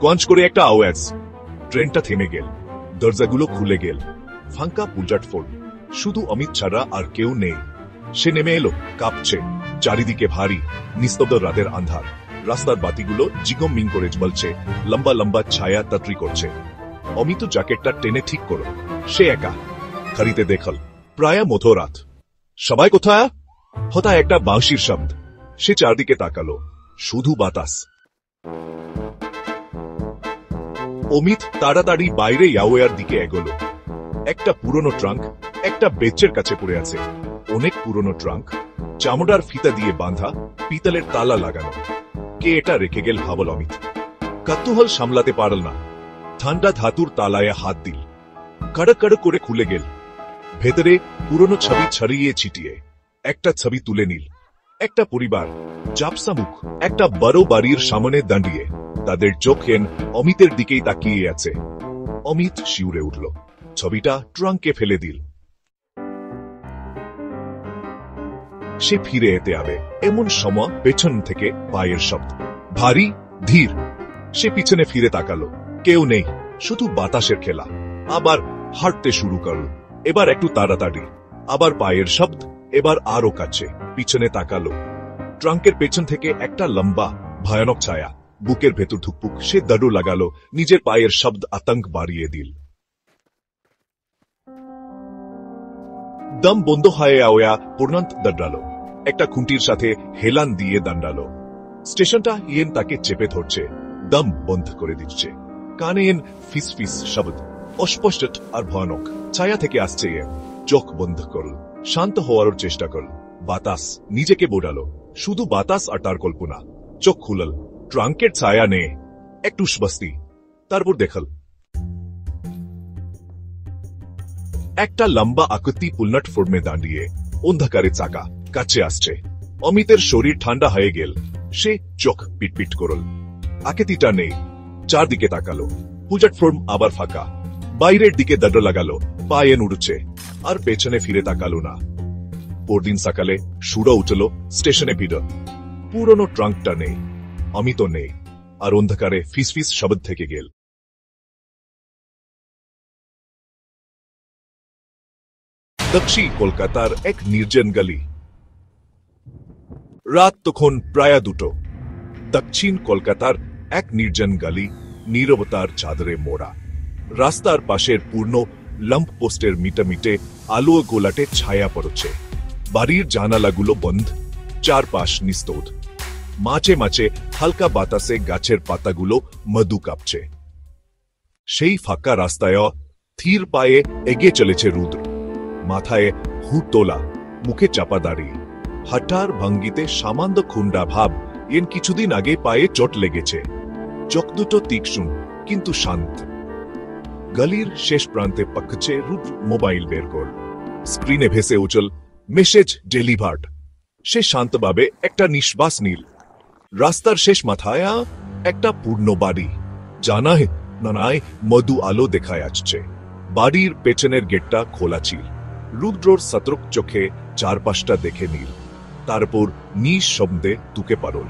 গঞ্জ করে একটা আওয়াজ, ট্রেনটা থেমে গেল, দরজাগুলো খুলে গেল, ফাঁকা প্ল্যাটফর্ম, শুধু অমিত ছাড়া আর কেউ নেই। সে নেমে এলো, কাঁপছে, চারিদিকে ভারী নিস্তব্ধ রাতের আন্ধার, রাস্তার বাতিগুলো জিগমিং করে জ্বলছে, লম্বা লম্বা ছায়া তাত্রি করছে। অমিত জ্যাকেটটা টেনে ঠিক করো, সে একা, খাড়িতে দেখল, প্রায় মধ্যরাত। সবাই কোথায়? হঠাৎ একটা বাঁশির শব্দ, সে চারদিকে তাকালো, শুধু বাতাস। অমিত তাড়াতাড়ি বাইরে ইয়াওয়ার দিকে এগোলো। একটা পুরনো ট্রাঙ্ক একটা বেঞ্চের কাছে পড়ে আছে, অনেক পুরনো ট্রাঙ্ক, চামড়ার ফিতা দিয়ে বাঁধা, পিতলের তালা লাগানো। কে এটা রেখে গেল ভাবল অমিত। কৌতূহল সামলাতে পারল না, ঠান্ডা ধাতুর তালায় হাত দিল, কড়ক কড়ক করে খুলে গেল। ভেতরে পুরনো ছবি ছড়িয়ে ছিটিয়ে। একটা ছবি তুলে নিল, একটা পরিবার, ঝাপসা মুখ, একটা বড় বাড়ির সামনে দাঁড়িয়ে, তাদের চোখেন অমিতের দিকেই তাকিয়ে আছে। অমিত শিউরে উঠল, ছবিটা ট্রাঙ্কে ফেলে দিল। সে ফিরে এতে হবে এমন সময় পেছন থেকে পায়ের শব্দ, ভারী ধীর। সে পিছনে ফিরে তাকালো, কেউ নেই, শুধু বাতাসের খেলা। আবার হাঁটতে শুরু করল, এবার একটু তাড়াতাড়ি, আবার পায়ের শব্দ, এবার আরো কাছে। পিছনে তাকালো, ট্রাঙ্কের পেছন থেকে একটা লম্বা ভয়ানক ছায়া, বুকের ভেতর ধুকপুক। সে দাঁড়ু লাগালো, নিজের পায়ের শব্দ আতঙ্ক বাড়িয়ে দিল। দম বন্ধ হয়ে আওয়া পূর্ণান্ত দাঁড়ালো, একটা খুঁটির সাথে হেলান দিয়ে দাঁড়ালো। স্টেশনটা ইয়েন তাকে চেপে ধরছে, দম বন্ধ করে দিচ্ছে। কানে এন ফিস ফিস শব্দ, অস্পষ্ট আর ভয়ানক। ছায়া থেকে আসছে ইয়েন, চোখ বন্ধ করল, শান্ত হওয়ার চেষ্টা করল। বাতাস, নিজেকে বোঝালো, শুধু বাতাস আর তার কল্পনা। চোখ খুলল, ট্রাঙ্কের ছায়া নেই, একটু বস্তি। তারপর দেখল একটা লম্বা আকৃতি প্ল্যাটফর্মে দাঁড়িয়ে, অন্ধকারে চাকা কাছে আসছে। অমিতের শরীর ঠান্ডা হয়ে গেল, সে চোখ পিটপিট করল। আকৃতিটা নেই, চারদিকে তাকালো, প্ল্যাটফর্ম আবার ফাঁকা। বাইরের দিকে দাঁড় লাগালো, পায়ে উঠছে, আর পেছনে ফিরে তাকালো না। পরদিন সকালে সুরা উঠল, স্টেশনে ভিড়, পুরনো ট্রাঙ্কটা নেই, অমিত নেই, আর অন্ধকারে ফিসফিস শব্দ থেকে গেল। দক্ষিণ কলকাতার এক নির্জন গলি। রাত তখন প্রায় 2টো। দক্ষিণ কলকাতার এক নির্জন গলি, নীরবতার চাদরে মোড়া। রাস্তার পাশের পূর্ণ ল্যাম্প পোস্টের মিটে আলো গোলাটে ছায়া পড়ছে। বাড়ির জানালাগুলো বন্ধ, চারপাশ নিস্তব্ধ। মাঝে মাঝে হালকা বাতাসে গাছের পাতাগুলো মধু কাঁপছে। সেই ফাঁকা রাস্তায় ধীর পায়ে এগিয়ে চলেছে রুদ্র, মাথায় হুড তোলা, মুখে চাপা দাড়ি, হাঁটার ভঙ্গিতে সামান্য খুন্ডা ভাব। এন কিছুদিন আগে পায়ে চোট লেগেছে। চোখ দুটো তীক্ষ্ণ কিন্তু শান্ত। গলির শেষ প্রান্তে পাকছে রুদ্র মোবাইল বের কর, স্ক্রিনে ভেসে উঠল মেসেজ ডেলিভার্ড। সে শান্তভাবে একটা নিঃশ্বাস নিল। রাস্তার শেষ মাথায় একটা পূর্ণ বাড়ি, জানায় নানায় মধু আলো দেখায় আসছে। বাড়ির পেছনের গেটটা খোলা ছিল। রুদ্রর সতর্ক চোখে চারপাশটা দেখে নিল, তারপর নিঃশব্দে তুকে পারল।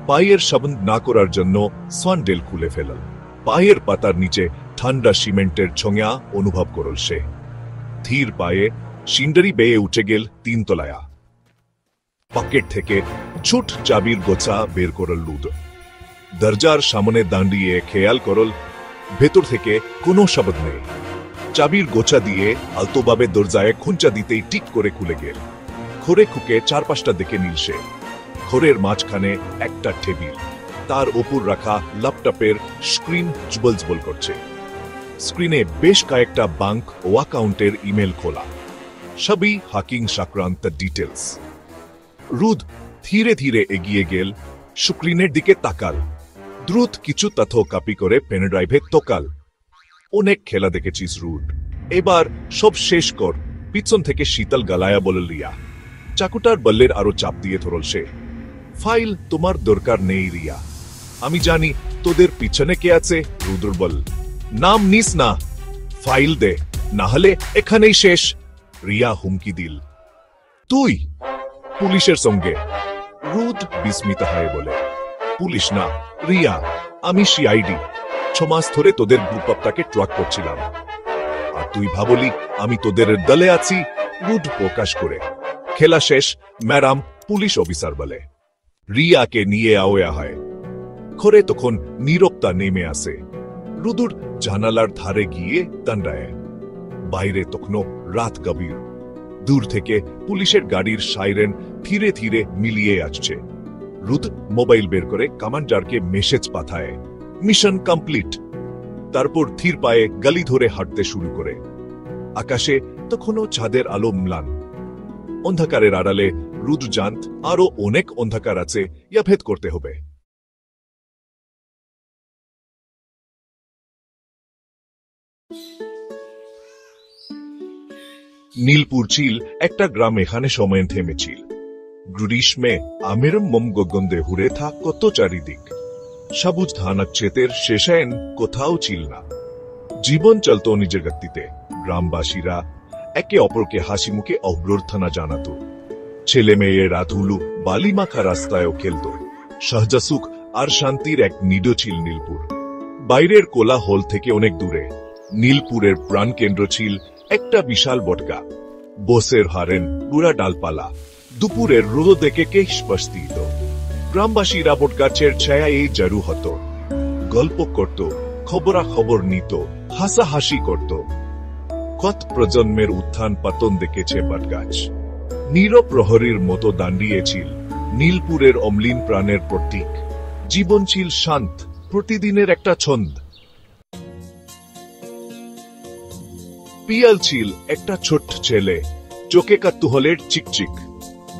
পায়ের শব্দ না করার জন্য স্যান্ডেল খুলে ফেলল। পায়ের পাতার নিচে ঠান্ডা সিমেন্টের ছোঁয়া অনুভব করল সে। ধীর পায়ে সিন্ডারি বেয়ে উঠে গেল 3 তলায়। পকেট থেকে ছোট চাবির গোছা বের করল রুদ্র। দরজার সামনে দাঁড়িয়ে খেয়াল করল, ভেতর থেকে কোনো শব্দ নেই। চাবির গোছা দিয়ে আলতোভাবে দরজায় খুঁচা দিতেই টিক করে খুলে গেল। ঘরে খুকে চারপাশটা দেখে নিল সে। ঘরের মাঝখানে একটা টেবিল, তার উপর রাখা ল্যাপটপের স্ক্রিন জ্বলজ্বল করছে। স্ক্রিনে বেশ কয়েকটা ব্যাংক ও অ্যাকাউন্টের ইমেল খোলা, সবই হ্যাকিং সংক্রান্ত ডিটেলস। রুদ ধীরে ধীরে এগিয়ে গেল, স্ক্রিনের দিকে তাকাল, দ্রুত কিছু তথ্য কপি করে পেন ড্রাইভে তোকাল। অনেক খেলা দেখেছিস রুদ, এবার সব শেষ কর, পিছন থেকে শীতল গলায় বলল রিয়া। চাকুটার বল্লের আরো চাপ দিয়ে ধরল সে। ফাইল তোমার দরকার নেই রিয়া, আমি জানি তোদের পিছনে কে আছে। রুদ্র বল, নাম নিস না, ফাইল দে, না হলে এখানেই শেষ। রিয়া হুমকি দিল। তুই পুলিশের সঙ্গে? রুদ বিস্মিত হয়ে বলে, পুলিশ না রিয়া, আমি সিআইডি। 6 মাস ধরে তোদের গ্রুপটাকে ট্র্যাক করছিলাম, আর তুই ভাবলি আমি তোদের দলে আছি? রুদ প্রকাশ করে, খেলা শেষ ম্যাডাম, পুলিশ অফিসার বলে। রিয়াকে নিয়ে আওয়া হয়। ঘরে তখন নীরবতা নেমে আসে। রুদুর জানালার ধারে গিয়ে দাঁড়ায়। বাইরে তখনও রাত গভীর। দূর থেকে পুলিশের গাড়ির সাইরেন ধীরে ধীরে মিলিয়ে আসছে। রুদ মোবাইল বের করে কমান্ডারকে মেসেজ পাঠায়, মিশন কমপ্লিট। তারপর ধীর পায়ে গলি ধরে হাঁটতে শুরু করে। আকাশে তখনও চাঁদের আলো ম্লান। অন্ধকারের আড়ালে রুদ জানত আরো অনেক অন্ধকার আছে, ইয়া ভেদ করতে হবে। নীলপুর ছিল একটা গ্রাম, এখানে সময় থেমেছিল। গ্রীষ্মে আমের মম গগন্দে হুড়ে থাক কত চারিদিক। সবুজ ধানাক্ষেতের শেষায়ন কোথাও ছিল না। জীবন চলত নিজের গতিতে। গ্রামবাসীরা একে অপরকে হাসি মুখে অভ্যর্থনা জানাত। ছেলে মেয়েরা ধুলু বালিমাখা রাস্তায়ও খেলত। সহজ সুখ আর শান্তির এক নিডো ছিল নীলপুর। বাইরের কোলাহল থেকে অনেক দূরে নীলপুরের প্রাণকেন্দ্র ছিল একটা বিশাল বটগা। বসের হারেন বুড়া ডালপালা, দুপুরের রোদ দেখে কে স্পষ্টিত। গ্রামবাসীরা বটগাছের ছায়ায় জড়ো হতো, গল্প করত, খবরাখবর নিত, হাসাহাসি করত। কত প্রজন্মের উত্থান পতন দেখেছে বটগাছ। নীরব প্রহরীর মতো দাঁড়িয়েছিল নীলপুরের অম্লিন প্রাণের প্রতীক। জীবন ছিল শান্ত, প্রতিদিনের একটা ছন্দ। পিয়াল ছিল একটা ছোট্ট ছেলে, চোখে কাতুহলের চিকচিক।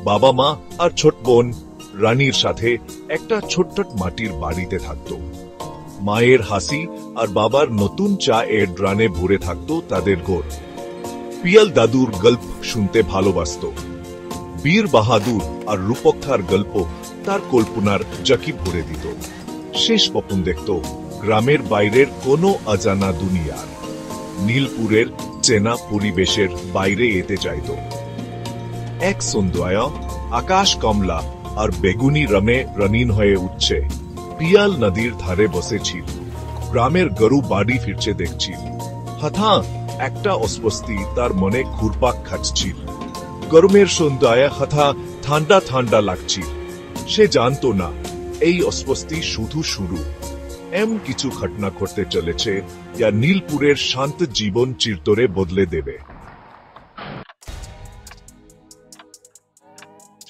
বাবা মা আর ছোট বোন রানীর সাথে একটা ছোট্ট মাটির বাড়িতে থাকত। মায়ের হাসি আর বাবার নতুন চা এর ড্রানে ভরে থাকত তাদের ঘর। পিয়াল দাদুর গল্প শুনতে ভালোবাসত। বীর বাহাদুর আর রূপকথার গল্প তার কল্পনার জাকি ভরে দিত। শেষ স্বপ্ন দেখত গ্রামের বাইরের কোনো অজানা দুনিয়ার। নীলপুরের চেনা পরিবেশের বাইরে যেতে চাইত। এক সন্ধ্যায় আকাশ কমলা আর বেগুনি রঙে রঙিন হয়ে উঠছে। পিয়াল নদীর ধারে বসেছিল, গ্রামের গরু বাড়ি ফিরছে দেখছিল। হঠাৎ একটা অস্বস্তি তার মনে ঘুরপাক খাচ্ছিল। গরমের সন্ধ্যায় হঠাৎ ঠান্ডা ঠান্ডা লাগছিল। সে জানত না এই অস্বস্তি শুধু শুরু। কিছু ঘটনা ঘটতে চলেছে যা নীলপুরের শান্ত জীবন চিরতরে বদলে দেবে।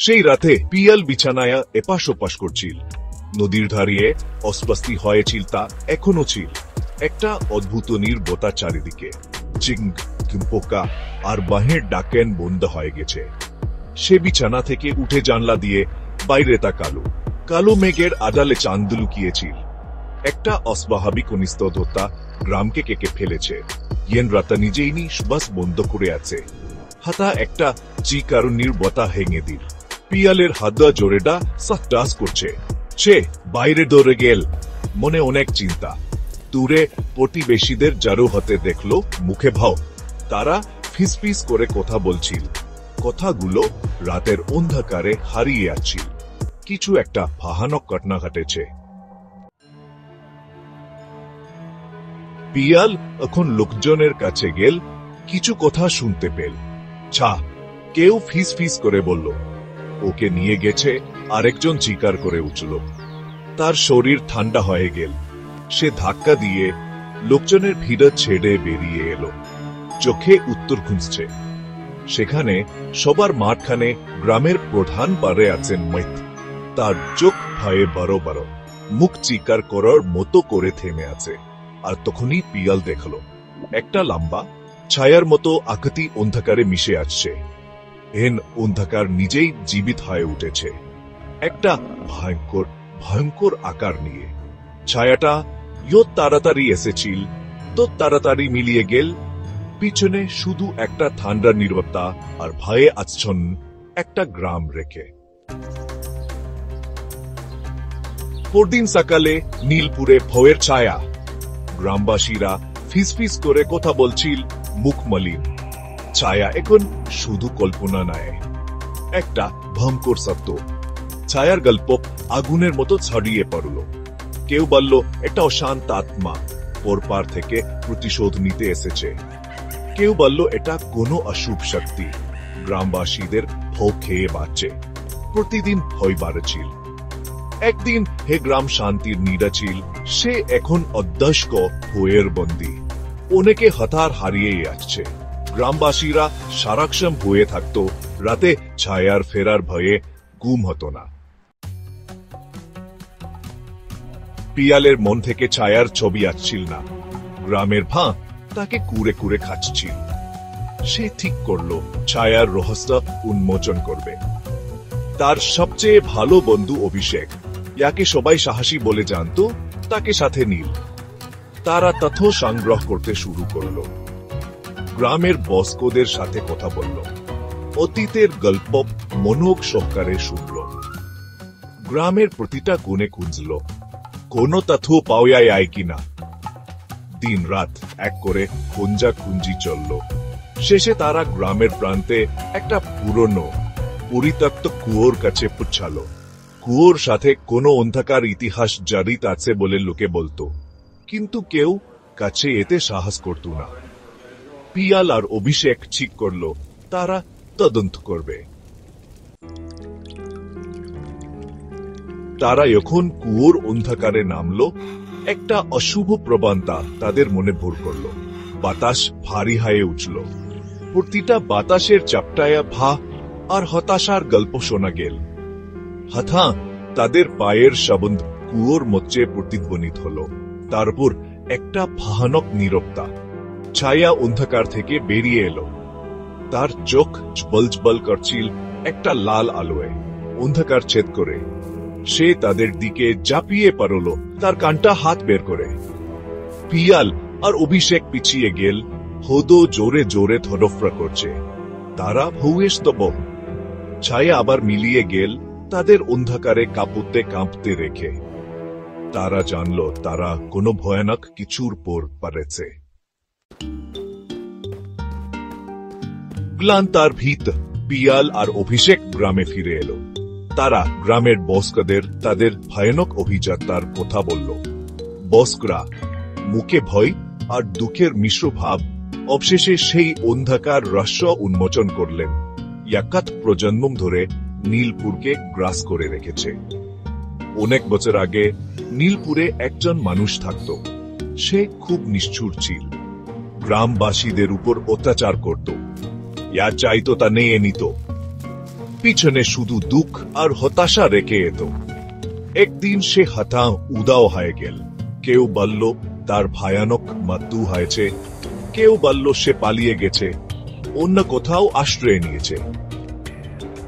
সেই রাতে পিয়াল বিছানায় এপাশ ওপাশ করছিল। নদীর ধারিয়ে অস্বস্তি হয়েছিল, তা এখনো ছিল। একটা অদ্ভুত নির্বতা চারিদিকে। চিং পোকা আর বাহের ডাকেন বন্ধ হয়ে গেছে। সে বিছানা থেকে উঠে জানলা দিয়ে বাইরে তাকালো। কালো মেঘের আড়ালে চাঁদ লুকিয়েছিল। একটা অস্বাভাবিক অনিস্তদ্ধতা গ্রামকে কেকে ফেলেছে। ইয়েন রাতা নিজেই বাস বন্ধ করে আছে। হাতা একটা চিকার নির্বতা হেঙে দিল। পিয়ালের হাত জোরেডা সাহটাস করছে। সে বাইরে দৌড়ে গেল, মনে অনেক চিন্তা। দূরে প্রতিবেশীদের জড়ো হতে দেখলো, মুখে ভাও। তারা ফিসফিস করে কথা বলছিল। কথাগুলো রাতের অন্ধকারে হারিয়ে যাচ্ছিল। কিছু একটা ভয়ানক ঘটনা ঘটেছে। পিয়াল এখন লোকজনের কাছে গেল, কিছু কথা শুনতে পেল। কেউ ফিস ফিস করে বলল ওকে নিয়ে গেছে। আরেকজন চিৎকার করে উঠল। তার শরীর ঠান্ডা হয়ে গেল। সে ধাক্কা দিয়ে লোকজনের ভিড় ছেড়ে বেরিয়ে এলো। চোখে উত্তর খুঁজছে। সেখানে সবার মাঝখানে গ্রামের প্রধান পারে আছেন মৈত। তার চোখ ভয়ে বড় বড়, মুখ চিৎকার করার মতো করে থেমে আছে। আর তখনই পিয়াল দেখল একটা লম্বা ছায়ার মতো আকৃতি অন্ধকারে মিশে আসছে। অন্ধকার নিজেই জীবিত হয়ে উঠেছে, একটা ভয়ঙ্কর ভয়ঙ্কর আকার নিয়ে। ছায়াটা তাড়াতাড়ি এসেছিল, তো তাড়াতাড়ি মিলিয়ে গেল। পিছনে শুধু একটা ঠান্ডা নীরবতা আর ভয়ে আচ্ছন্ন একটা গ্রাম রেখে। পরদিন সকালে নীলপুরে ভয়ের ছায়া। গ্রামবাসীরা ফিসফিস করে কথা বলছিল, মুখ মলিন। ছায়া এখন শুধু কল্পনা নয়, একটা ভয়ঙ্কর সত্য। ছায়ার গল্প আগুনের মতো ছড়িয়ে পড়ল। কেউ বলল একটা অশান্ত আত্মা পরপার থেকে প্রতিশোধ নিতে এসেছে। কেউ বলল এটা কোনো অশুভ শক্তি গ্রামবাসীদের ভয় খেয়ে বাঁচছে। প্রতিদিন ভয় বাড়ছিল। একদিন হে গ্রাম শান্তির নীড়া ছিল, সে এখন অধ্যক্ষ ভয়ের বন্দী। অনেকে হতার হারিয়ে আসছে। গ্রামবাসীরা সারাক্ষণ ভয়ে থাকত, রাতে ছায়ার ফেরার ভয়ে ঘুম হতো না। পিয়ালের মন থেকে ছায়ার ছবি আসছিল না। গ্রামের ভাঁ তাকে কুড়ে কুড়ে খাচ্ছিল। সে ঠিক করলো ছায়ার রহস্য উন্মোচন করবে। তার সবচেয়ে ভালো বন্ধু অভিষেক, যাকে সবাই সাহসী বলে জানত, তাকে সাথে নিল। তারা তথ্য সংগ্রহ করতে শুরু করল। গ্রামের বয়স্কদের সাথে কথা বলল, অতীতের গল্প মনোযোগ সহকারে শুনল। গ্রামের প্রতিটা কোণে খুঁজল, কোনো তথ্য পাওয়া যায় কিনা। দিন রাত এক করে খুঁজি চলল। শেষে তারা গ্রামের প্রান্তে একটা পুরনো পরিত্যক্ত কুয়োর কাছে পৌঁছালো। কুয়োর সাথে কোনো অন্ধকার ইতিহাস জড়িত আছে বলে লোকে বলতো, কিন্তু কেউ কাছে এতে সাহস করত না। পিয়াল আর অভিষেক ঠিক করলো তারা তদন্ত করবে। তারা যখন কুয়োর অন্ধকারে নামলো, একটা অশুভ প্রবণতা তাদের মনে ভর করল। বাতাস ভারী হয়ে উঠল। প্রতিটা বাতাসের চাপটায়া ভা আর হতাশার গল্প শোনা গেল। হঠাৎ তাদের পায়ের শব্দ কুয়োর মধ্যে প্রতিধ্বনিত হল। তারপর একটা ভয়ানক নীরবতা। ছায়া অন্ধকার থেকে বেরিয়ে এলো। তার চোখ জ্বলজ্বল করছিল একটা লাল আলোয়। অন্ধকার ছেদ করে সে তাদের দিকে ঝাঁপিয়ে পড়ল, তার কানটা হাত বের করে। পিয়াল আর অভিষেক পিছিয়ে গেল, হদো জোরে জোরে থরফরা করছে। তারা ভূয়েস্তব। ছায়া আবার মিলিয়ে গেল, তাদের অন্ধকারে কাঁপতে রেখে। তারা জানল তারা কোনো ভয়ানক কিছুর পর পড়েছে। গ্লান্তার ভীত পিয়াল আর অভিষেক গ্রামে ফিরে এলো। তারা গ্রামের বয়স্কদের তাদের ভয়ানক অভিযাত্রার কথা বলল। বয়স্করা মুখে ভয় আর দুঃখের মিশ্র ভাব। অবশেষে সেই অন্ধকার রহস্য উন্মোচন করলেন। একাত প্রজন্ম ধরে নীলপুরকে গ্রাস করে রেখেছে। অনেক বছর আগে নীলপুরে একজন মানুষ থাকত। সে খুব নিষ্ঠুর ছিল। গ্রামবাসীদের উপর অত্যাচার করত। যা চাইতো তা নিয়ে নিত। পিছনে শুধু দুঃখ আর হতাশা রেখে যেত। একদিন সে হঠাৎ উধাও হয়ে গেল। কেউ বলল তার ভয়ানক মৃত্যু হয়েছে, কেউ বলল সে পালিয়ে গেছে, অন্য কোথাও আশ্রয় নিয়েছে।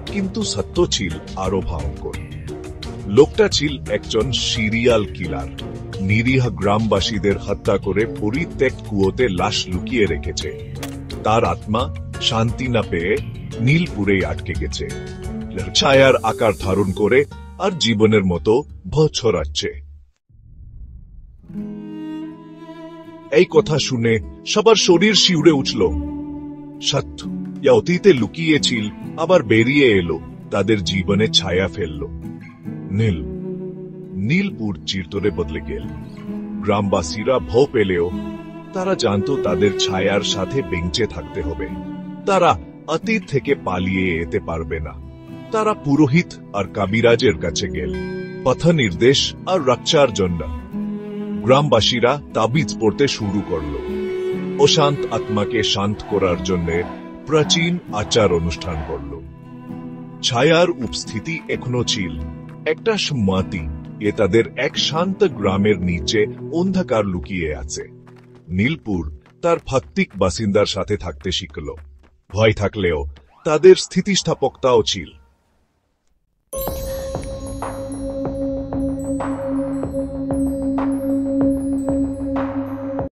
কিন্তু সত্য ছিল আরো ভয়ঙ্কর। লোকটা ছিল একজন সিরিয়াল কিলার। নিরীহ গ্রামবাসীদের হত্যা করে পরিত্যক্ত কুয়োতে লাশ লুকিয়ে রেখেছে। তার আত্মা শান্তি না পেয়ে নীলপুরে আটকে গেছে। ছায়ার আকার ধারণ করে আর জীবনের মতো ভয় ছড়াচ্ছে। এই কথা শুনে সবার শরীর শিউরে উঠল। সত্য যা অতীতে লুকিয়েছিল আবার বেরিয়ে এলো, তাদের জীবনে ছায়া ফেলল। নীলপুর চিরতরে বদলে গেল। গ্রামবাসীরা ভয় পেলেও তারা জানত তাদের ছায়ার সাথে বেঁচে থাকতে হবে। তারা অতীত থেকে পালিয়ে যেতে পারবে না। তারা পুরোহিত আর কবিরাজের কাছে গেল পথ নির্দেশ আর রক্ষার জন্য। গ্রামবাসীরা তাবিজ পড়তে শুরু করল। অশান্ত আত্মাকে শান্ত করার জন্য প্রাচীন আচার অনুষ্ঠান করল। ছায়ার উপস্থিতি এখনো ছিল একটা সমাধি। এ তাদের এক শান্ত গ্রামের নিচে অন্ধকার লুকিয়ে আছে। নীলপুর তার ভৌতিক বাসিন্দার সাথে থাকতে শিখল। ভয় থাকলেও তাদের স্থিতিস্থাপকতাও ছিল।